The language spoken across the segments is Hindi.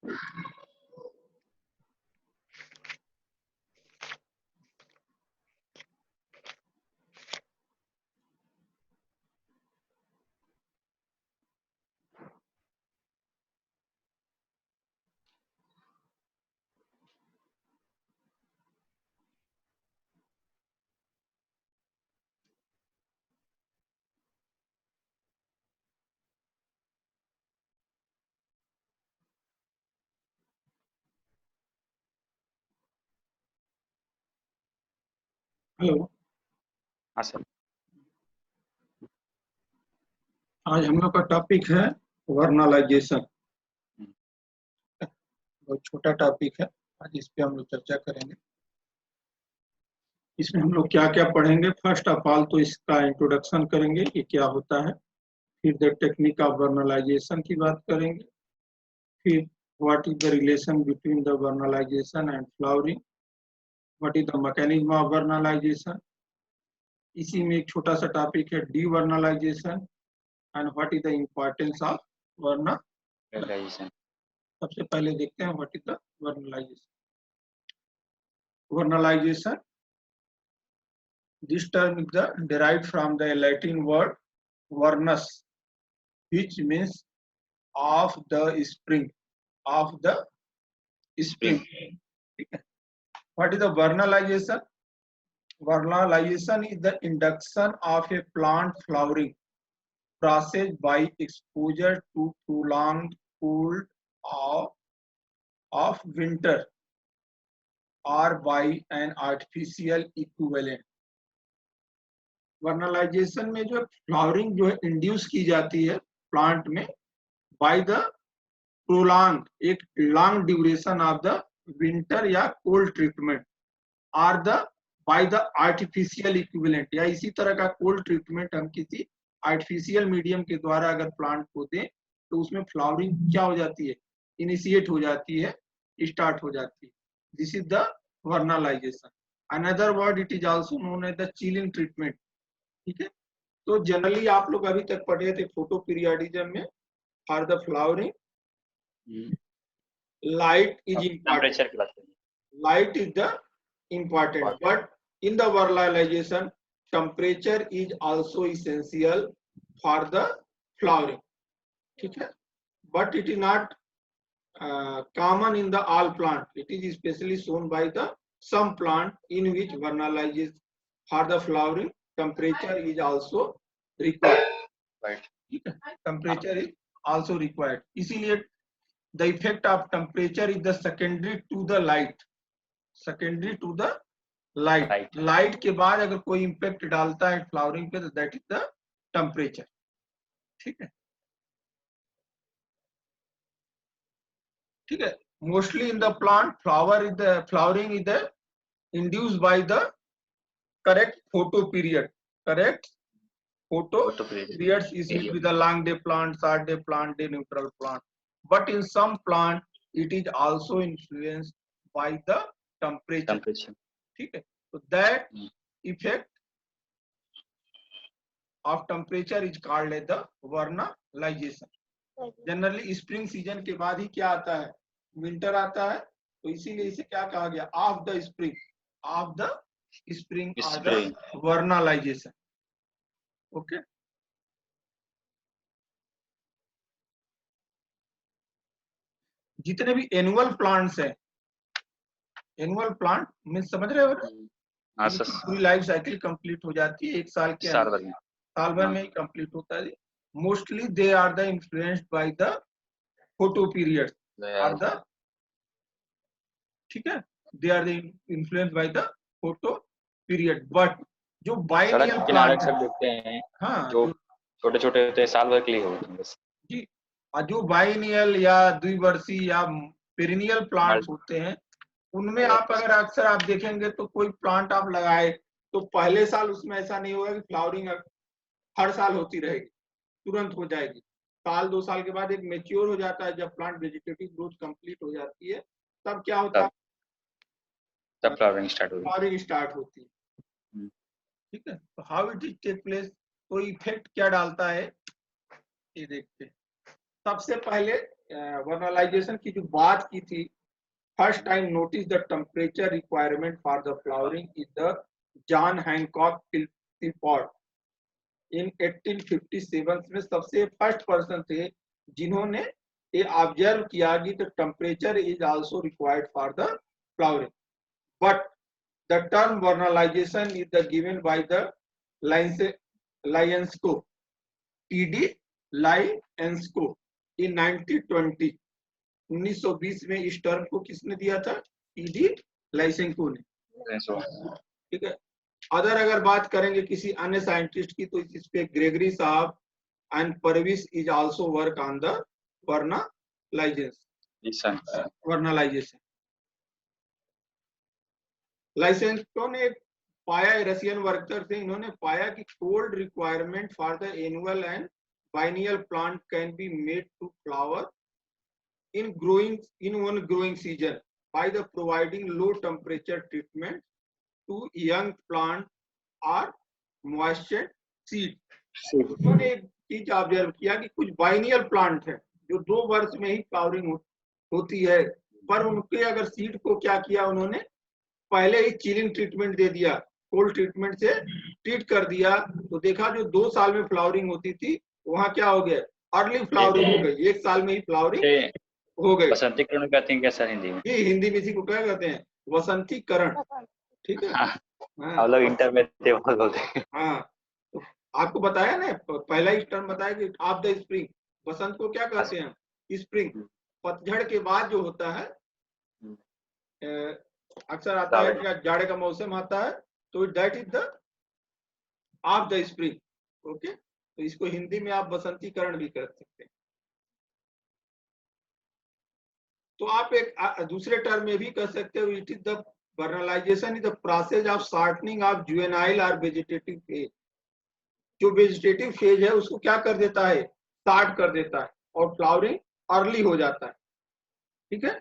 हेलो। हाँ सर। आज हम लोग का टॉपिक है वर्नालाइजेशन। बहुत छोटा टॉपिक है, आज इस पे हम लोग चर्चा करेंगे। इसमें हम लोग क्या क्या पढ़ेंगे, फर्स्ट ऑफ ऑल तो इसका इंट्रोडक्शन करेंगे कि क्या होता है, फिर द टेक्निक ऑफ वर्नालाइजेशन की बात करेंगे, फिर what is the relation between the vernalization and flowering, what is the mechanism of vernalization. इसी में एक छोटा सा टॉपिक है devernalization and what is the importance of vernalization. सबसे पहले देखते हैं what is the vernalization. Vernalization, this term is derived from the Latin word vernus, which means of the spring, of the spring. What is the vernalization? Vernalization is the induction of a plant flowering process by exposure to prolonged cold of winter or by an artificial equivalent. Vernalization में जो फ्लावरिंग जो है इंड्यूस की जाती है प्लांट में बाय द प्रोलॉन्ग, एक long duration of the winter या cold treatment, or the by the artificial equivalent, या इसी तरह का कोल्ड ट्रीटमेंट हम किसी आर्टिफिशियल मीडियम के द्वारा अगर प्लांट को दें तो उसमें फ्लावरिंग क्या हो जाती है, इनिशिएट हो जाती है, स्टार्ट हो जाती है। This is the vernalisation. Another word it is also known as the chilling treatment. ठीक है, तो जनरली आप लोग अभी तक पढ़े थे फोटो पीरियडिज्म में for the flowering light is important, light is the important, but in the vernalization temperature is also essential for the flowering. ठीक है, but it is not common in the all plant. It is especially shown by the some plant in which vernalization for the flowering temperature is also required. Right. Temperature is also required. इसीलिए the effect of temperature is the secondary to the light. Secondary to the light. Light के बाद अगर कोई impact डालता है flowering पे तो that is the temperature. ठीक है, ठीक है। Mostly in the plant flowering is the induced by the correct photo period. Correct photo periods is with the long day plant, short day plant, day neutral plant. But in some plant it is also influenced by the temperature. ठीक है, so that effect of temperature is called as the vernalization. Generally spring season के बाद ही क्या आता है, विंटर आता है, तो इसीलिए इसे क्या कहा गया, of the spring, of the spring और द वर्नलाइजेशन। ओके, जितने भी एनुअल प्लांट्स हैं, एनुअल प्लांट में समझ रहे हो ना, पूरी लाइफ साइकिल कंप्लीट हो जाती है एक साल के अंदर, साल भर में ही कंप्लीट होता है। Mostly they are the influenced by the photoperiod are the, ठीक है, they are the influenced by the photoperiod. But जो बाइनियल प्लांट देखते हैं, हाँ, जो छोटे छोटे होते हैं साल भर के लिए होते हैं बस जी, और जो बाइनियल या द्विवर्षीय या पेरिनियल प्लांट होते हैं उनमें आप अगर अक्सर आप देखेंगे तो कोई प्लांट आप लगाए तो पहले साल उसमें ऐसा नहीं होगा कि फ्लावरिंग हर साल होती रहेगी, तुरंत हो जाएगी। साल 2 साल के बाद एक मेच्योर हो जाता है, जब प्लांट वेजिटेटिव ग्रोथ कंप्लीट हो जाती है तब क्या होता है, तब फ्लावरिंग स्टार्ट होती है। ठीक है, तो how it is take place, तो इफेक्ट क्या डालता है ये देखते हैं। सबसे पहले वर्नलाइजेशन की जो बात की थी, first time notice the temperature requirement for the flowering is the John Hancock Philpot in 1857 में सबसे फर्स्ट पर्सन थे जिन्होंने ये ऑब्जर्व किया कि the temperature is also required for the flowering, but the term vernalization is the given by the Lysenko TD Lysenko in 1920 1920 में इस टर्म को किसने दिया था? टीडी लायंस्को ने। ठीक है। अगर बात करेंगे किसी अन्य साइंटिस्ट की तो इस पे ग्रेगरी साहब and Purvis is also work on the vernalization. Lysenko ने पाया, रशियन वर्कर थे, इन्होंने पाया कि cold requirement for the annual and biennial plant can be made to flower in one growing season by the providing low temperature treatment to young plant or moisture seed। उन्होंने एक चीज ऑब्जर्व किया कि कुछ बाइनियल प्लांट है जो 2 वर्ष में ही फ्लावरिंग होती है, पर उनके अगर सीड को क्या किया, उन्होंने पहले ही चिलिंग ट्रीटमेंट दे दिया, कोल्ड ट्रीटमेंट से ट्रीट कर दिया, तो देखा जो 2 साल में फ्लावरिंग होती थी वहां क्या हो गया, अर्ली फ्लावरिंग हो गई, 1 साल में ही फ्लावरिंग हो गई। बसंतीकरण कहते हैं क्या सर हिंदी में? ये हिंदी में इसी को क्या कहते हैं? वसंतीकरण। ठीक है। हम लोग इंटर में थे वो बोलते हैं। हाँ, तो आपको बताया ना, पहला ही टर्म बताया कि ऑफ द स्प्रिंग, बसंत को क्या कहते हैं? स्प्रिंग। पतझड़ के बाद जो होता है, अक्सर आता है कि जाड़े का मौसम आता है, तो that is the of the spring. Okay, तो इसको हिंदी में आप बसंतीकरण भी कर सकते हैं। तो आप एक दूसरे टर्म में भी कह सकते हो, it is the vernalization is the process of shortening of juvenile और वेजिटेटिव फेज। जो वेजिटेटिव फेज है उसको क्या कर देता है? शॉर्ट कर देता है और फ्लावरिंग अर्ली हो जाता है। ठीक है।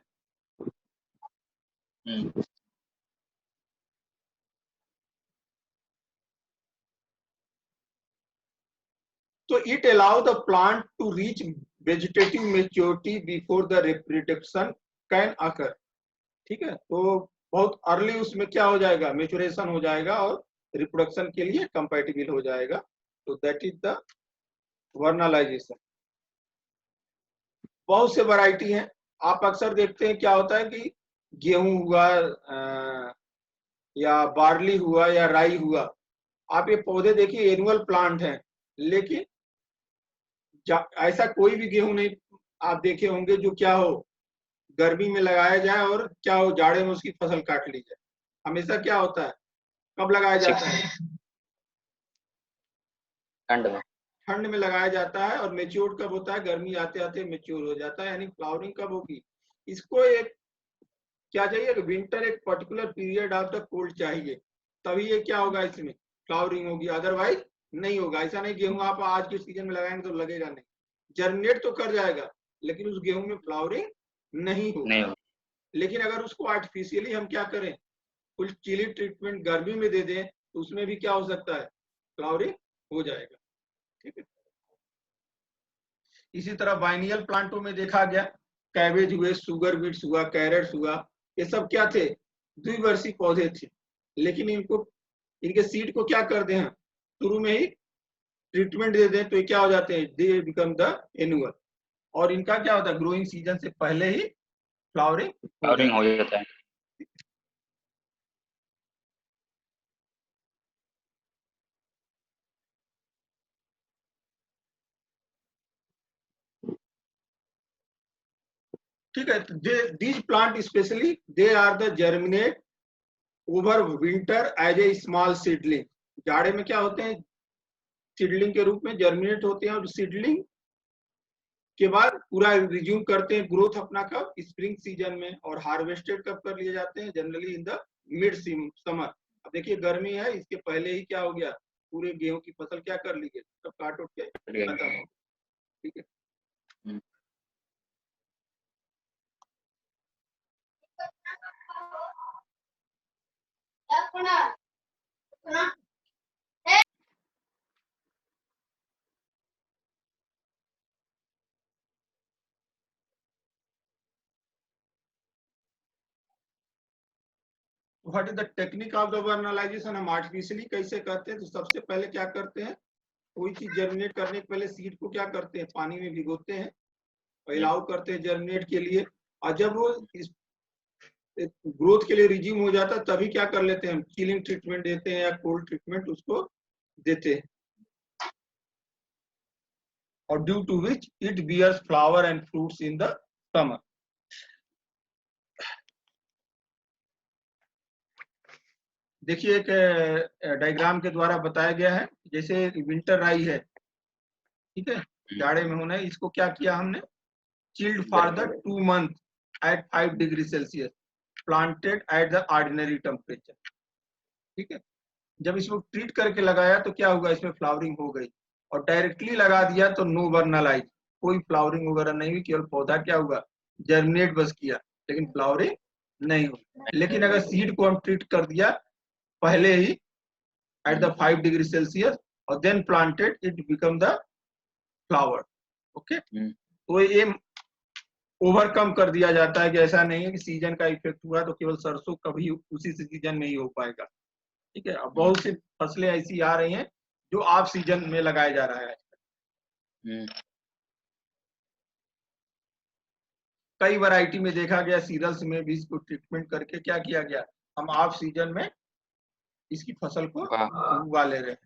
तो it allow the plant to reach vegetative maturity before the reproduction can occur. ठीक है, तो बहुत अर्ली उसमें क्या हो जाएगा, मेचुरेशन हो जाएगा और रिप्रोडक्शन के लिए कंपैटिबल हो जाएगा। तो दैट इज द वर्नलाइजेशन। बहुत से वैरायटी हैं। आप अक्सर देखते हैं क्या होता है कि गेहूं हुआ या बार्ली हुआ या राई हुआ, आप ये पौधे देखिए एनुअल प्लांट हैं, लेकिन ऐसा कोई भी गेहूं नहीं आप देखे होंगे जो क्या हो, गर्मी में लगाया जाए और क्या हो, जाड़े में उसकी फसल काट ली जाए। हमेशा क्या होता है, कब लगाया जाता है? ठंड में लगाया जाता है। और मेच्योर कब होता है? गर्मी आते आते मेच्योर हो जाता है। यानी फ्लावरिंग कब होगी? इसको एक क्या चाहिए, विंटर एक particular period of the cold चाहिए, तभी ये क्या होगा, इसमें फ्लावरिंग होगी, अदरवाइज नहीं होगा। ऐसा नहीं गेहूं आप आज के सीजन में लगाएंगे तो लगेगा नहीं, जर्मिनेट तो कर जाएगा लेकिन उस गेहूं में फ्लावरिंग नहीं होगा। लेकिन अगर उसको आर्टिफिशियली हम क्या करें, कुछ चिली ट्रीटमेंट गर्मी में दे दें तो उसमें भी क्या हो सकता है, फ्लावरिंग हो जाएगा। ठीक है। इसी तरह बाइनियल प्लांटों में देखा गया, कैबेज हुए, सुगर बीट्स हुआ, कैरेट्स हुआ, ये सब क्या थे, द्विवर्षीय पौधे थे, लेकिन इनके सीड को क्या कर दे, शुरू में ही ट्रीटमेंट दे दें तो ये क्या हो जाते हैं, दे बिकम द एनुअल। और इनका क्या होता है, ग्रोइंग सीजन से पहले ही फ्लावरिंग हो जाता है। ठीक है। These plant specially they are the germinate over winter as a small seedling. जाड़े में क्या होते हैं, सीडलिंग के रूप में जर्मिनेट होते हैं, और सीडलिंग के बाद पूरा रिज्यूम करते हैं ग्रोथ अपना कब, स्प्रिंग सीजन में। और हार्वेस्टेड कब कर लिए जाते हैं, generally in the mid summer. अब देखिए गर्मी है, इसके पहले ही क्या हो गया, पूरे गेहूं की फसल क्या कर ली गई, सब काट उठ के खत्म हो। ठीक है। What is the technique of the vernalization? हम आर्टिफिशियली कैसे करते हैं? तो सबसे पहले क्या करते हैं, कोई चीज जर्मिनेट करने के पहले सीड को क्या करते हैं, पानी में भिगोते हैं और अलाउ करते हैं जर्मिनेट के लिए, और जब वो इस ग्रोथ के लिए रिज्यूम हो जाता है तभी क्या कर लेते हैं, हम चिलिंग ट्रीटमेंट देते हैं या कोल्ड ट्रीटमेंट उसको देते हैं, और due to which it bears flower and fruits in the summer. देखिए एक डायग्राम के द्वारा बताया गया है, जैसे विंटर राई है, ठीक है, जाड़े में होना है, इसको क्या किया हमने, chilled for the 2 months at 5 degree Celsius, planted at the ordinary temperature, ठीक है। जब इसको ट्रीट करके लगाया तो क्या हुआ, इसमें फ्लावरिंग हो गई, और डायरेक्टली लगा दिया तो नो वर्नलाइज, कोई फ्लावरिंग वगैरह नहीं हुई, केवल पौधा क्या हुआ, जर्मिनेट बस किया, लेकिन फ्लावरिंग नहीं हुई। लेकिन अगर सीड को हम ट्रीट कर दिया पहले ही एट द 5 डिग्री सेल्सियस और then planted, it become the flower, okay. तो ये ओवरकम कर दिया जाता है कि ऐसा नहीं है कि सीजन का इफेक्ट हुआ तो केवल सरसों कभी उसी सीजन में ही हो पाएगा, ठीक है। अब बहुत सी फसलें ऐसी आ रही हैं जो ऑफ सीजन में लगाया जा रहा है। कई वैरायटी में देखा गया, सीरियल्स में भी इसको ट्रीटमेंट करके क्या किया गया, हम ऑफ सीजन में इसकी फसल को उगा ले रहे हैं।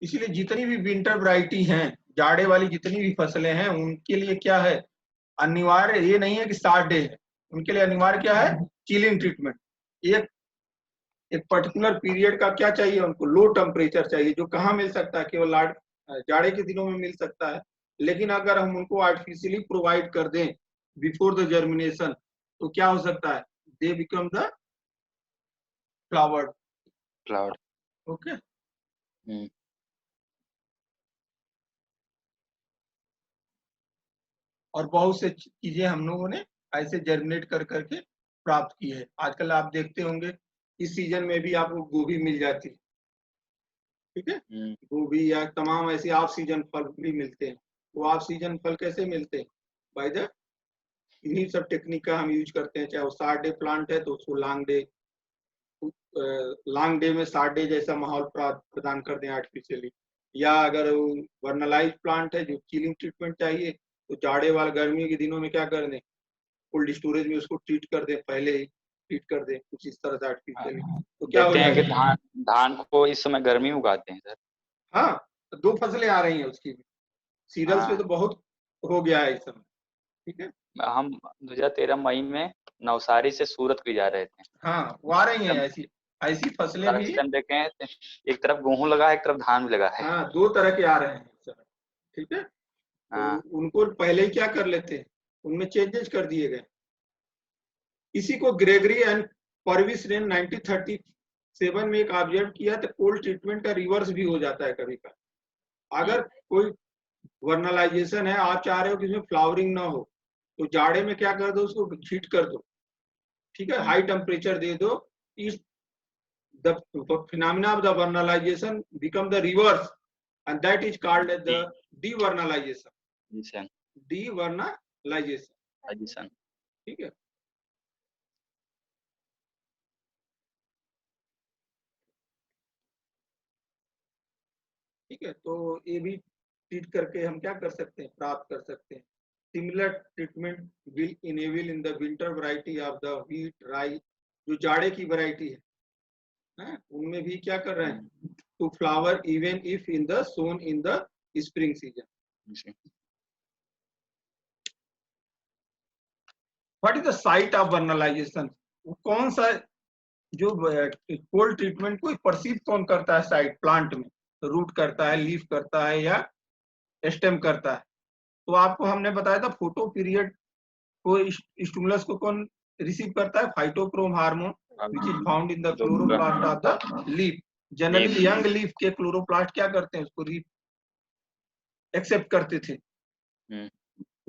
इसलिए जितनी भी विंटर वैरायटी हैं, जाड़े वाली जितनी भी फसलें हैं, उनके लिए क्या है, अनिवार्य ये नहीं है कि 60 डे है, उनके लिए अनिवार्य क्या है, चिलिंग ट्रीटमेंट। एक पर्टिकुलर पीरियड का क्या चाहिए उनको, लो टेम्परेचर चाहिए, जो कहाँ मिल सकता है, केवल जाड़े के दिनों में मिल सकता है। लेकिन अगर हम उनको आर्टिफिशियली प्रोवाइड कर दें बिफोर द जर्मिनेशन, तो क्या हो सकता है, they become the flower, okay. और बहुत से चीजें हम लोगों ने ऐसे जर्मिनेट कर करके प्राप्त की है। आजकल आप देखते होंगे इस सीजन में भी आपको गोभी मिल जाती है, ठीक है, गोभी या तमाम ऐसे ऑफ सीजन फल भी मिलते हैं। वो ऑफ सीजन फल कैसे मिलते हैं, बाय द इन्हीं सब टेक्निक का हम यूज करते हैं। चाहे वो 60 डे प्लांट है तो उसको लॉन्ग डे में 60 डे जैसा माहौल प्रदान कर दें आर्टिफिशियली, या अगर वर्नलाइज प्लांट है जो चिलिंग ट्रीटमेंट चाहिए तो जाड़े वाले गर्मी के दिनों में क्या कर दें, कोल्ड स्टोरेज में उसको ट्रीट कर दें, पहले ही ट्रीट कर दें कुछ इस तरह से आर्टिफिशियली, तो क्या हो हैं कि धान को इस समय गर्मी उगाते हैं सर। हाँ, तो 2 फसलें आ रही हैं उसकी भी, सीरियल्स पे तो बहुत हो गया है इस समय, ठीक है। हम 2013 मई में नवसारी से सूरत भी जा रहे थे। हाँ, वो आ रही हैं ऐसी फसलें भी, देखे हैं, एक तरफ गेहूं लगा है, एक तरफ धान भी लगा है। हाँ, 2 तरह के आ रहे हैं इस समय, ठीक है। तो उनको पहले ही क्या कर लेते हैं, उनमें चेंजेस कर दिए गए। इसी को ग्रेगरी एंड परविस ने 1937 में एक ऑब्जर्व किया, तो कोल्ड ट्रीटमेंट का रिवर्स भी हो जाता है कभी कभी। अगर कोई वर्नलाइजेशन है, आप चाह रहे हो कि इसमें फ्लावरिंग ना हो, तो जाड़े में क्या कर दो, उसको हीट कर दो, ठीक है, हाई टेम्परेचर दे दो, इस the phenomena of the vernalization become the reverse, and that is called as the devernalization, ठीक है। ठीक है, तो ये भी ट्रीट करके हम क्या कर सकते हैं, प्राप्त कर सकते हैं। Similar treatment will enable in the winter variety of the wheat राई, जो जाड़े की वैरायटी है, उनमें भी क्या कर रहे हैं, to flower even if in the sown in the spring season. What is the site of vernalization? कौन सा जो कोल्ड ट्रीटमेंट को परसीव कौन करता है, साइट प्लांट में, रूट करता है, लीफ करता है या स्टेम करता है? तो आपको हमने बताया था फोटो पीरियड को स्टिमुलस को कौन रिसीव करता है, phytochrome hormone which is found in the chloroplast of the leaf. Generally young leaf के क्लोरोप्लास्ट क्या करते हैं, उसको एक्सेप्ट करते थे,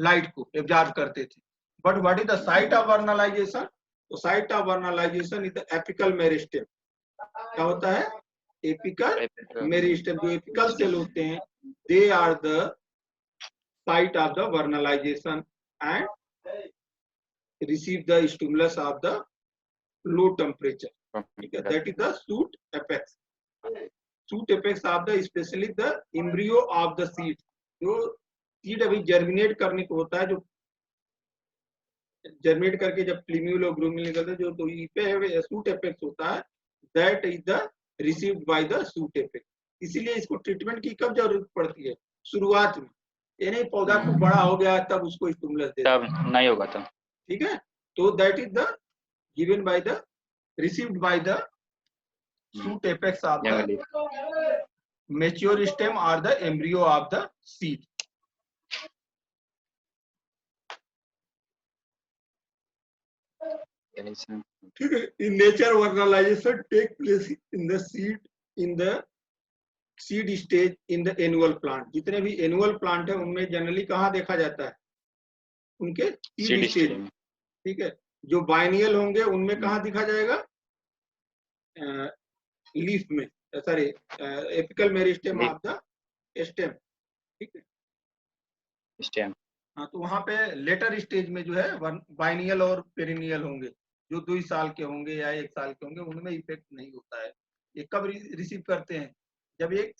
लाइट को एब्जॉर्ब करते थे। But what is the site of vernalization? तो site of vernalization is the apical meristem. क्या होता है, एपिकल मेरिस्टेम। जो एपिकल सेल होते हैं, they are the site of the vernalization and receive the stimulus of the low temperature. That is the shoot apex. Shoot apex of the especially the embryo of the seed. जो सीड अभी जर्मिनेट करने को होता है, जो जर्मिनेट करके जब प्लीम्यूल और ग्लूमिल निकलते हैं, जो तो शूट एपेक्स होता है, that is the received by the shoot apex. इसीलिए इसको ट्रीटमेंट की कब जरूरत पड़ती है? शुरुआत में. ये नहीं पौधा को बड़ा हो गया तब उसको स्टिमुलस दे, तब नहीं होगा तब. ठीक है. तो that is the given by the received by the shoot apex of the mature stem और the embryo of the seed. ठीक है. In nature vernalization take place in the seed stage in the annual plant. जितने भी एनुअल प्लांट है उनमें जनरली कहाँ देखा जाता है? उनके सीड स्टेज. ठीक है. जो बाइनियल होंगे उनमें कहाँ दिखा जाएगा? लीफ में, sorry apical meristem of the stem. ठीक है, स्टेम. हाँ, तो वहां पे लेटर स्टेज में जो है बाइनियल और पेरिनियल होंगे. जो 2 साल के होंगे या 1 साल के होंगे उनमें इफेक्ट नहीं होता है. ये कब रिसीव करते हैं? जब एक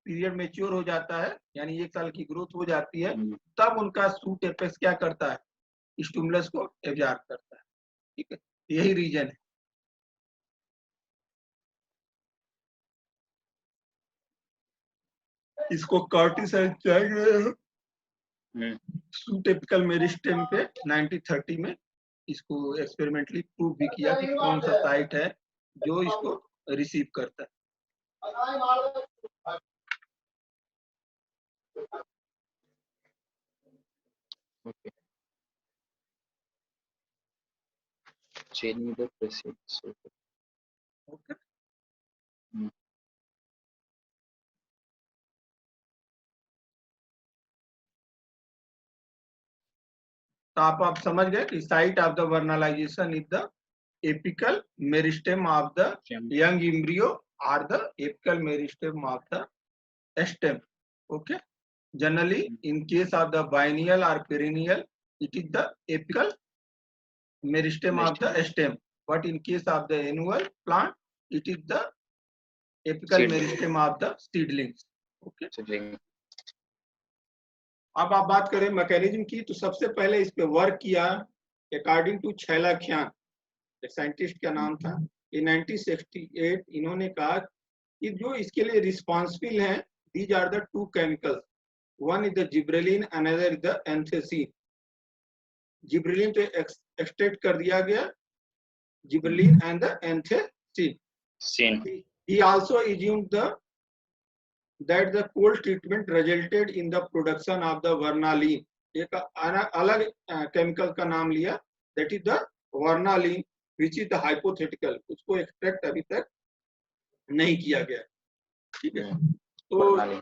पीरियड मैच्योर हो जाता है, यानी 1 साल की ग्रोथ हो जाती है, तब उनका शूट एपेक्स क्या करता है? स्टिमुलस को एब्जॉर्ब करता है. ठीक है, यही रीजन है. इसको कर्टिस शूट एपिकल मेरिस्टेम पे 1930 में इसको एक्सपेरिमेंटली प्रूव भी किया कि कौन सा साइट है जो इसको रिसीव करता है. Okay. Changing the precipice. Okay. तो आप समझ गए कि site of the vernalization is the apical meristem of the young embryo और the apical meristem of the stem. Okay. Generally in case of the biennial और perennial it is the apical meristem of the stem, but in case of the annual plant it is the apical meristem of the seedlings. Okay. अब आप बात करें मैकेनिज्म की, तो सबसे पहले इस पे वर्क किया अकॉर्डिंग टू छैलाख्यान, एक साइंटिस्ट का नाम था. in 1968 इन्होंने कहा कि जो इसके लिए रिस्पॉन्सिबल हैं, these are the 2 chemicals, one is the gibberellin, another is the anthocyanin. Gibberellin तो एक्सट्रैक्ट कर दिया गया, gibberellin and the anthesin. He also assumed that the cold treatment resulted in the production of the vernalin. एक अलग केमिकल का नाम लिया, that is the vernalin, which is the hypothetical. उसको एक्सट्रैक्ट अभी तक नहीं किया गया. ठीक है. तो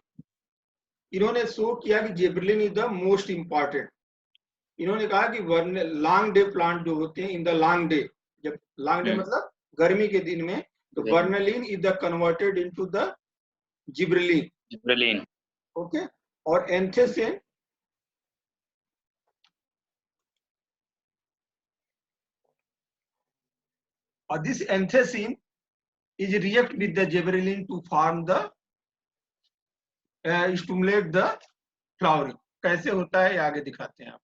इन्होंने शो किया कि gibberellin is the most important. इन्होंने कहा कि लॉन्ग डे प्लांट जो होते हैं, इन द लॉन्ग डे, जब लॉन्ग डे मतलब गर्मी के दिन में, तो vernalin is the converted into the gibberellin. Okay. और एंथोसिन और this anthesin is react with the gibberellin to form the stimulate the flowering. कैसे होता है ये आगे दिखाते हैं आप.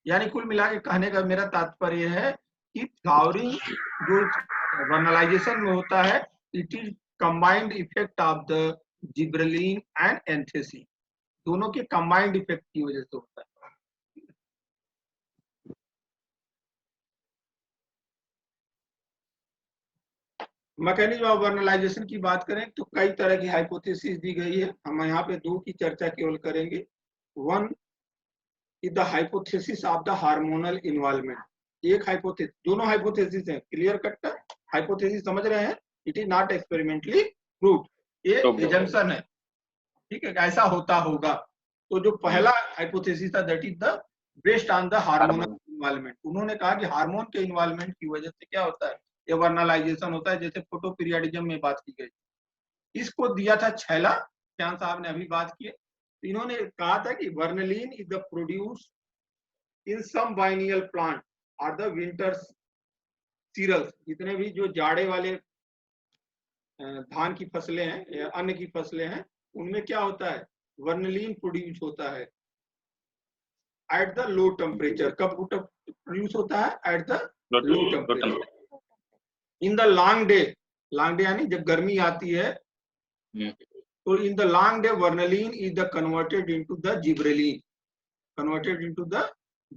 यानी कुल मिला के कहने का मेरा तात्पर्य है कि फ्लावरिंग जो वर्नलाइजेशन में होता है, it is combined effect of the gibberellin and anthesin. दोनों के कंबाइंड इफेक्ट की वजह से होता है. मैकेनिज्म ऑफ वर्नलाइजेशन की बात करें तो कई तरह की हाइपोथेसिस दी गई है. हम यहाँ पे 2 की चर्चा केवल करेंगे. One is the hypothesis of the hormonal involvement. एक हाइपोथेसिस, दोनों हाइपोथेसिस हैं. क्लियर कट हाइपोथेसिस समझ रहे हैं. It is not experimentally proved, ये एजम्पशन है. ठीक है, ऐसा होता होगा. तो जो पहला हाइपोथेसिस था, that is the based on the hormonal involvement. उन्होंने कहा कि हार्मोन के इन्वॉल्वमेंट की वजह से क्या होता है, ये वर्नलाइजेशन होता है. जैसे फोटोपीरियडिज्म में बात की गई, इसको दिया था छैला, श्याम साहब ने अभी बात की. इन्होंने कहा था कि vernalin is the produce in some biennial plant are the winter cereals. जितने भी जो जाड़े वाले धान की फसलें हैं या अन्न की फसलें हैं, उनमें क्या होता है, वर्नलीन प्रोड्यूस होता है एट द लो टेम्परेचर। कब प्रोड्यूस होता है? At the low temperature in the long day. Long day यानी जब गर्मी आती है, तो in the long day vernalin is the converted into the gibberellin, converted into the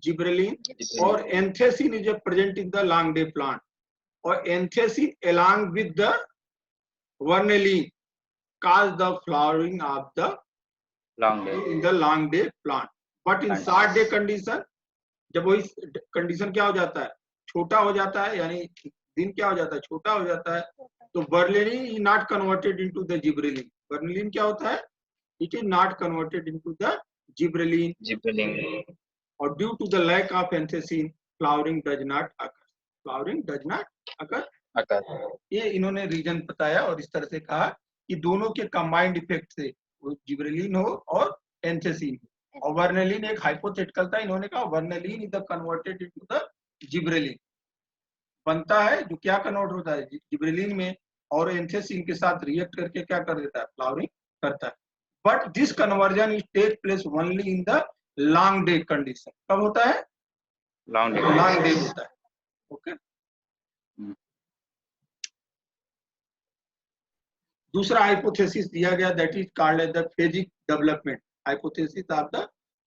gibberellin. और anthesin is present in the long day plant, और anthesin along with the वर्नलीन cause the flowering of the long day in the long day plant. But in short day condition, जब वही कंडीशन क्या हो जाता है, छोटा हो जाता है, यानी दिन क्या हो जाता है, छोटा हो जाता है, तो vernalin is not converted into the gibberellin. Vernalin क्या होता है? It is not converted into the gibberellin, और due to the lack of anthesin flowering does not occur, flowering does not occur. ये इन्होंने रीजन बताया और इस तरह से कहा कि दोनों के कंबाइंड इफेक्ट से, वो जिब्रेलिन हो और एंथेसिन हो। और वर्नलीन एक हाइपोथेटिकल था, इन्होंने कहा vernalin is the converted into the gibberellin, बनता है जो क्या कन्वर्ट होता है जिब्रेलिन में, और एंथेसिन के साथ रिएक्ट करके क्या कर देता है, फ्लावरिंग करता है। But this conversion is take place only in the long day condition. कब होता है? लॉन्ग डे होता है। ओके। दूसरा हाइपोथेसिस दिया गया, that is called as the phasic development, hypothesis of the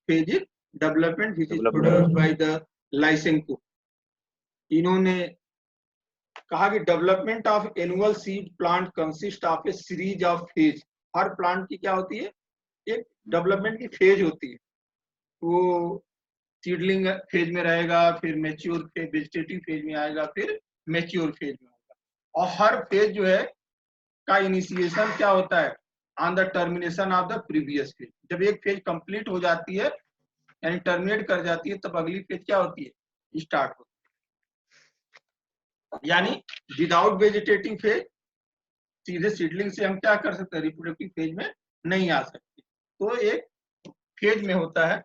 phasic development which is produced by the Lysenko. इन्होंने कहा कि development of annual seed plant consist of a series of phase. हर प्लांट की क्या होती है, एक डेवलपमेंट की फेज होती है। वो सीडलिंग फेज में रहेगा, फिर मैच्योर फेज, वेजिटेटिव फेज में आएगा, फिर मैच्योर फेज में होगा। और हर फेज जो है का इनिशिएशन क्या होता है, on the termination of the previous phase. जब एक फेज कंप्लीट हो जाती है यानी टर्मिनेट कर जाती है, तब अगली फेज क्या होती है, स्टार्ट होती है। यानी विदाउट वेजिटेटिव फेज सीधे सीडलिंग से हम क्या कर सकते हैं, रिप्रोडक्टिव फेज में नहीं आ सकते, तो एक फेज में होता है।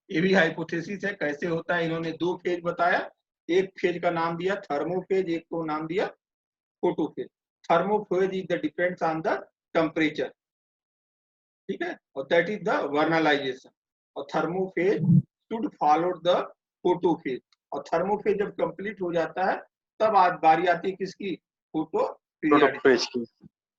ये भी हाइपोथेसिस है, कैसे होता है। इन्होंने दो फेज बताया, एक फेज का नाम दिया थर्मोफेज, एक को नाम दिया photophase. Thermophase is the depends on the temperature, ठीक है, और दैट इज द वर्नलाइजेशन। और thermophase should follow the photophase, और थर्मोफेज जब कंप्लीट हो जाता है तब आज बारी आती है किसकी, फोटोफेज की।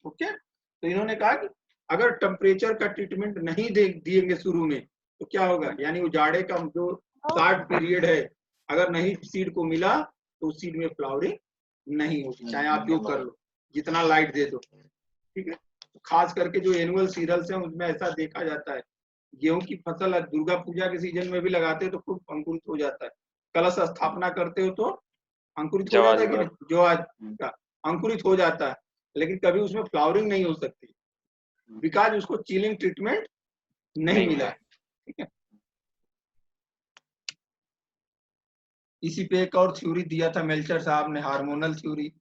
ओके। तो इन्होंने कहा कि अगर टेम्परेचर का ट्रीटमेंट नहीं देंगे शुरू में तो क्या होगा, यानी वो जाड़े का जो शॉर्ट पीरियड है, अगर नहीं सीड को मिला तो सीड में फ्लावरिंग नहीं होगी, चाहे आप जो कर लो, जितना लाइट दे दो, ठीक है। तो खास करके जो एनुअल सीरियल्स हैं उसमें ऐसा देखा जाता है। गेहूं की फसल दुर्गा पूजा के सीजन में भी लगाते हो तो खूब अंकुरित हो जाता है, कलश स्थापना करते हो तो अंकुरित हो जाता है कि जो आज का अंकुरित हो जाता है, लेकिन कभी उसमें फ्लावरिंग नहीं हो सकती बिकॉज उसको चिलिंग ट्रीटमेंट नहीं मिला, ठीक है। इसी पे एक और थ्योरी दिया था मेल्चर साहब ने, हार्मोनल थ्योरी।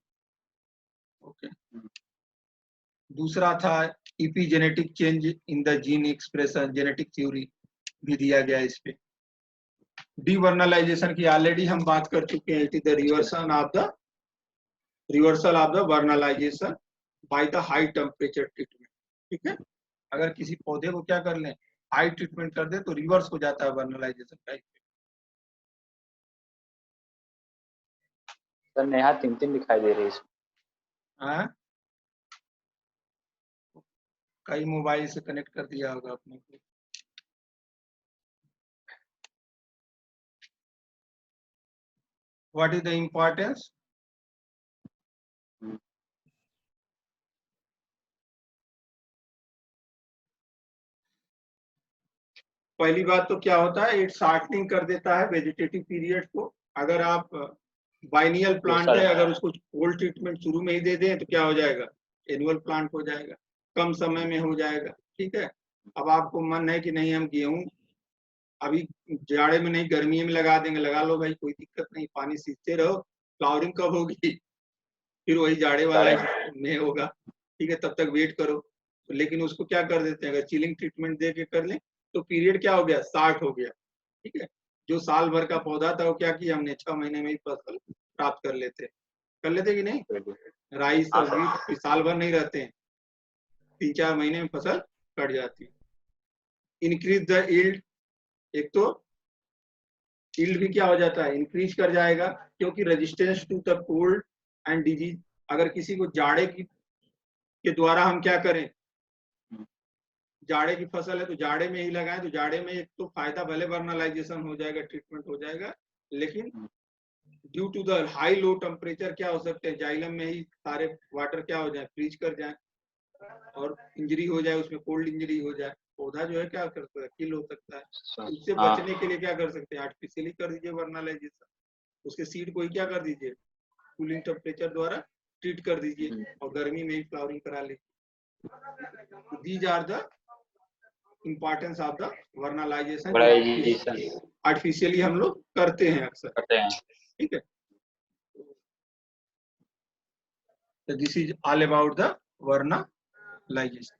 ओके। दूसरा था epigenetic change in the gene expression, genetic theory भी दिया गया इस पे। डिवर्नलाइजेशन की ऑलरेडी हम बात कर चुके हैं, it is the reversal of the vernalization by the high temperature treatment, ठीक है। अगर किसी पौधे को क्या कर लें, हाई ट्रीटमेंट कर दे तो रिवर्स हो जाता है वर्नलाइजेशन का इफेक्ट। सर नेहा 3 दिखाई दे रही है इसमें। कई मोबाइल से कनेक्ट कर दिया होगा अपने को। What is the importance? पहली बात तो क्या होता है, इट शॉर्टनिंग कर देता है वेजिटेटिव पीरियड को। अगर आप बाइनियल प्लांट है, अगर उसको कोल्ड ट्रीटमेंट शुरू में ही दे दें तो क्या हो जाएगा, एनुअल प्लांट हो जाएगा, कम समय में हो जाएगा, ठीक है। अब आपको मन है कि नहीं हम गेहूं अभी जाड़े में नहीं गर्मी में लगा देंगे, लगा लो भाई, कोई दिक्कत नहीं, पानी सींचते रहो, फ्लावरिंग कब होगी, फिर वही जाड़े वाला में होगा, ठीक है, तब तक वेट करो। लेकिन उसको क्या कर देते हैं, अगर चिलिंग ट्रीटमेंट दे के कर लें तो पीरियड क्या हो गया, 60 हो गया। ठीक है, जो साल भर का पौधा था वो क्या किया हमने, 6 महीने में ही फसल प्राप्त कर लेते कि नहीं। राइस और वीट साल भर नहीं रहते हैं, 3-4 महीने में फसल कट जाती है। इंक्रीज द यील्ड, एक तो यील्ड भी क्या हो जाता है, इंक्रीज कर जाएगा, क्योंकि resistance to the cold and disease. अगर किसी को जाड़े के द्वारा हम क्या करें, जाड़े की फसल है तो जाड़े में ही लगाएं, तो जाड़े में एक तो फायदा, भले वर्नलाइजेशन हो जाएगा, ट्रीटमेंट हो जाएगा, लेकिन due to the high low temperature क्या हो सकते हैं, जाइलम में ही सारे वाटर क्या हो जाए, फ्रीज कर जाए और इंजरी हो जाए, उसमें कोल्ड इंजरी हो जाए, पौधा जो है क्या कर सकता है, किल हो सकता है। उससे बचने के लिए क्या कर सकते हैं, आर्टिफिशियली कर दीजिए वर्नलाइजेशन, उसके सीड को ही क्या कर दीजिए, कूलिंग टेम्परेचर द्वारा ट्रीट कर दीजिए और गर्मी में ही फ्लावरिंग करा लीजिए। These are the importance of the vernalization, artificially हम लोग करते हैं अक्सर। ठीक है, तो this is all about the vernalization.